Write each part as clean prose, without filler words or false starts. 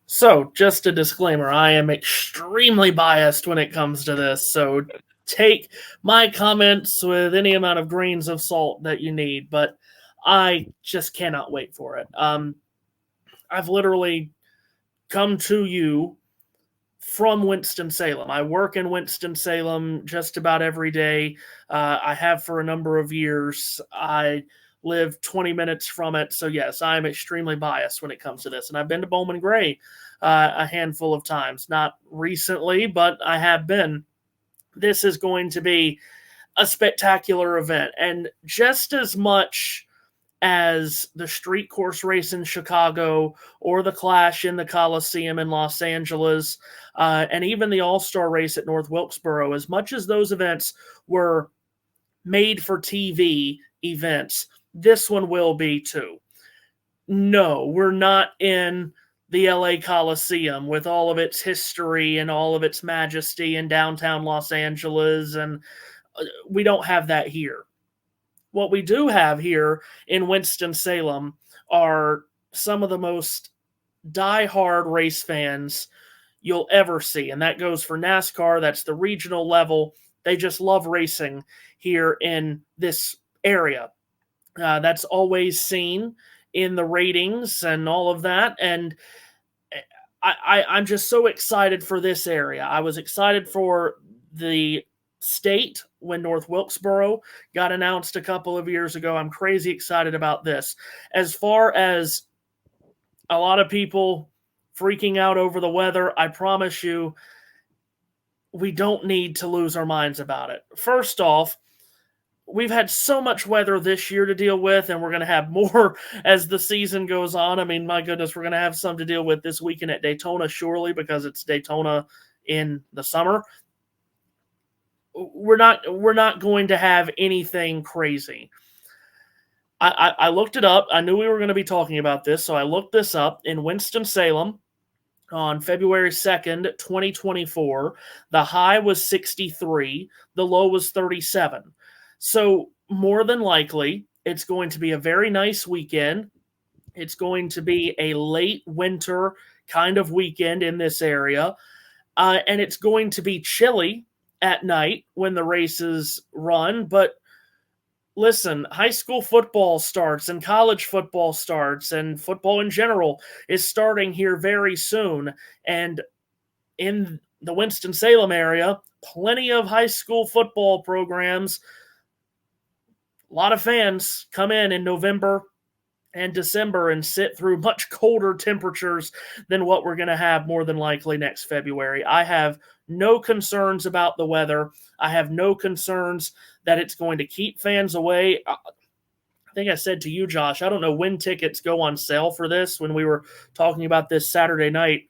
So, just a disclaimer, I am extremely biased when it comes to this. So, take my comments with any amount of grains of salt that you need, but I just cannot wait for it. I've literally come to you from Winston-Salem. I work in Winston-Salem just about every day. I have for a number of years. I live 20 minutes from it. So, yes, I am extremely biased when it comes to this. And I've been to Bowman Gray a handful of times. Not recently, but I have been. This is going to be a spectacular event. And just as much as the street course race in Chicago or the Clash in the Coliseum in Los Angeles, and even the All-Star race at North Wilkesboro, as much as those events were made for TV events, this one will be too. No, we're not in the LA Coliseum with all of its history and all of its majesty in downtown Los Angeles, and we don't have that here. What we do have here in Winston-Salem are some of the most die-hard race fans you'll ever see. And that goes for NASCAR. That's the regional level. They just love racing here in this area. That's always seen in the ratings and all of that. And I'm just so excited for this area. I was excited for the state when North Wilkesboro got announced a couple of years ago. I'm crazy excited about this. As far as a lot of people freaking out over the weather, I promise you, we don't need to lose our minds about it. First off, we've had so much weather this year to deal with, and we're going to have more as the season goes on. I mean, my goodness, we're going to have some to deal with this weekend at Daytona, surely, because it's Daytona in the summer. We're not going to have anything crazy. I looked it up. I knew we were going to be talking about this, so I looked this up. In Winston-Salem on February 2nd, 2024, the high was 63, the low was 37. So more than likely, it's going to be a very nice weekend. It's going to be a late winter kind of weekend in this area. And it's going to be chilly at night when the races run. But listen, high school football starts and college football starts and football in general is starting here very soon. And in the Winston-Salem area, plenty of high school football programs. A lot of fans come in November and December and sit through much colder temperatures than what we're going to have more than likely next February. I have no concerns about the weather. I have no concerns that it's going to keep fans away. I think I said to you, Josh, I don't know when tickets go on sale for this when we were talking about this Saturday night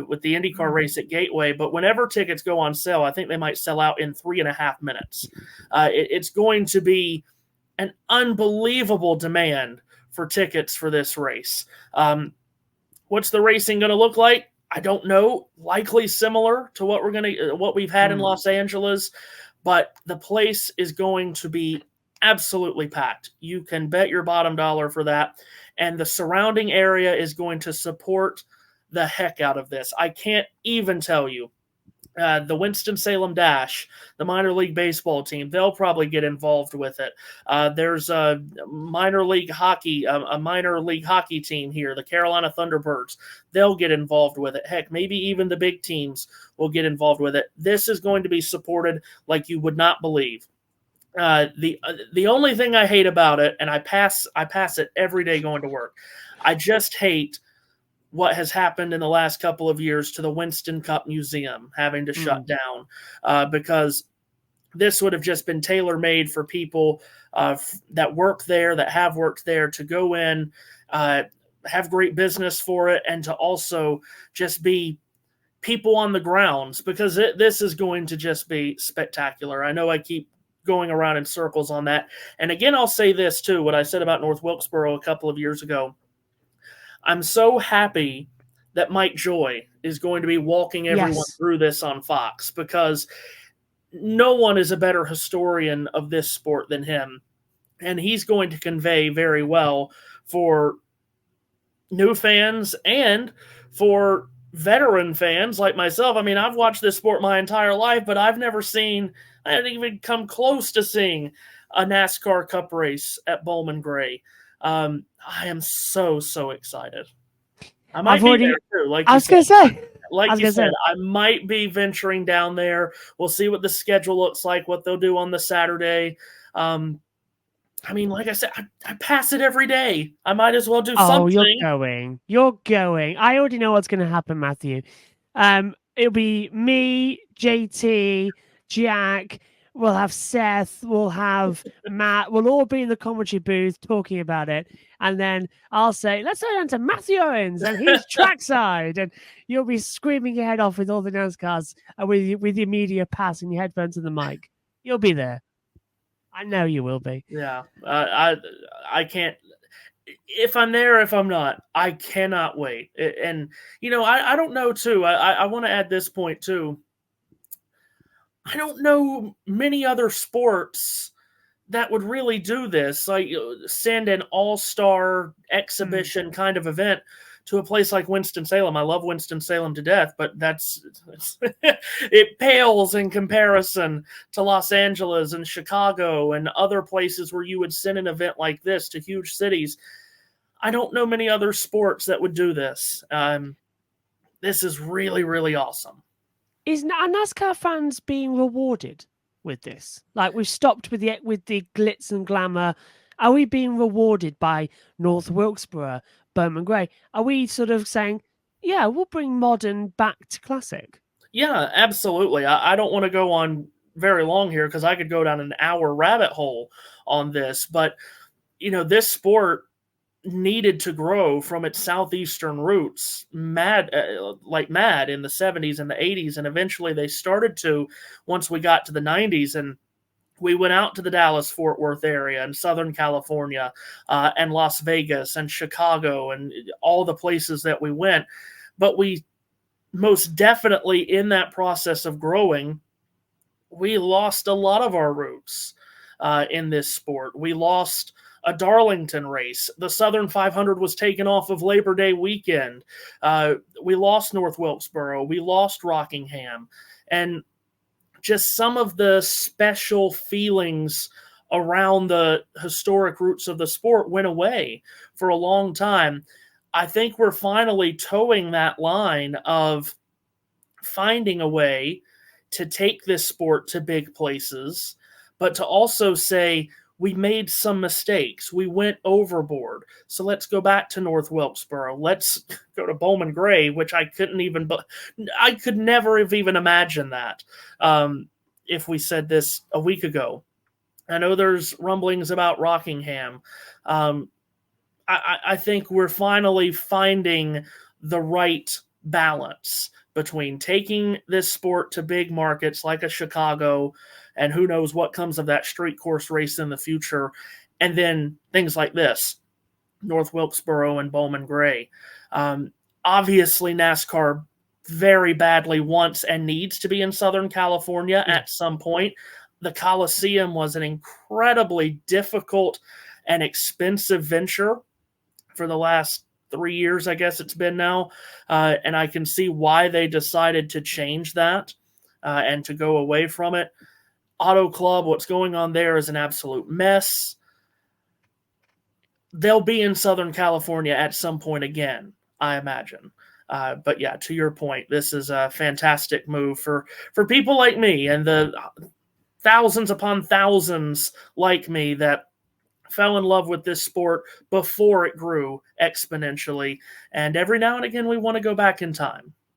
with the IndyCar race at Gateway, but whenever tickets go on sale, I think they might sell out in 3.5 minutes. It's going to be an unbelievable demand for tickets for this race. What's the racing going to look like? I don't know. Likely similar to what we've had in Los Angeles, but the place is going to be absolutely packed. You can bet your bottom dollar for that. And the surrounding area is going to support the heck out of this. I can't even tell you. The Winston-Salem Dash, the minor league baseball team, they'll probably get involved with it. There's a minor league hockey team here, the Carolina Thunderbirds. They'll get involved with it. Heck, maybe even the big teams will get involved with it. This is going to be supported like you would not believe. The only thing I hate about it, and I pass it every day going to work, I just hate what has happened in the last couple of years to the Winston Cup Museum having to shut down because this would have just been tailor-made for people that work there, that have worked there, to go in, have great business for it, and to also just be people on the grounds, because this is going to just be spectacular. I know I keep going around in circles on that. And again, I'll say this too, what I said about North Wilkesboro a couple of years ago. I'm so happy that Mike Joy is going to be walking everyone through this on Fox, because no one is a better historian of this sport than him. And he's going to convey very well for new fans and for veteran fans like myself, I mean, I've watched this sport my entire life, but I hadn't even come close to seeing a NASCAR Cup race at Bowman Gray. I am so, so excited. I might be there too, like I you was said. going to say. Like you said, I might be venturing down there. We'll see what the schedule looks like, what they'll do on the Saturday. I mean, like I said, I pass it every day. I might as well do something. You're going. You're going. I already know what's going to happen, Matthew. It'll be me, JT, Jack. We'll have Seth. We'll have Matt. We'll all be in the commentary booth talking about it. And then I'll say, let's go down to Matthew Owens and he's trackside. And you'll be screaming your head off with all the NASCARs with your media pass and your headphones and the mic. You'll be there. I know you will be. Yeah. I can't. If I'm there, if I'm not, I cannot wait. And, I don't know, too. I want to add this point, too. I don't know many other sports that would really do this, like send an all-star exhibition kind of event to a place like Winston-Salem. I love Winston-Salem to death, but it pales in comparison to Los Angeles and Chicago and other places where you would send an event like this to huge cities. I don't know many other sports that would do this. This is really, really awesome. Are NASCAR fans being rewarded with this? Like, we've stopped with the glitz and glamour. Are we being rewarded by North Wilkesboro, Bowman Gray? Are we sort of saying, yeah, we'll bring modern back to classic? Yeah, absolutely. I don't want to go on very long here because I could go down an hour rabbit hole on this. But, this sport needed to grow from its southeastern roots like mad in the 70s and the 80s. And eventually they started to once we got to the 90s. And we went out to the Dallas-Fort Worth area and Southern California and Las Vegas and Chicago and all the places that we went. But we most definitely, in that process of growing, we lost a lot of our roots in this sport. We lost a Darlington race. The Southern 500 was taken off of Labor Day weekend. We lost North Wilkesboro. We lost Rockingham. And just some of the special feelings around the historic roots of the sport went away for a long time. I think we're finally towing that line of finding a way to take this sport to big places, but to also say, we made some mistakes. We went overboard. So let's go back to North Wilkesboro. Let's go to Bowman Gray, which I could never have even imagined that if we said this a week ago. I know there's rumblings about Rockingham. I think we're finally finding the right balance between taking this sport to big markets like a Chicago, and who knows what comes of that street course race in the future, and then things like this, North Wilkesboro and Bowman Gray. Obviously, NASCAR very badly wants and needs to be in Southern California at some point. The Coliseum was an incredibly difficult and expensive venture for the last 3 years, I guess it's been now. And I can see why they decided to change that and to go away from it. Auto Club, what's going on there is an absolute mess. They'll be in Southern California at some point again, I imagine. But yeah, to your point, this is a fantastic move for people like me and the thousands upon thousands like me that fell in love with this sport before it grew exponentially. And every now and again, we want to go back in time.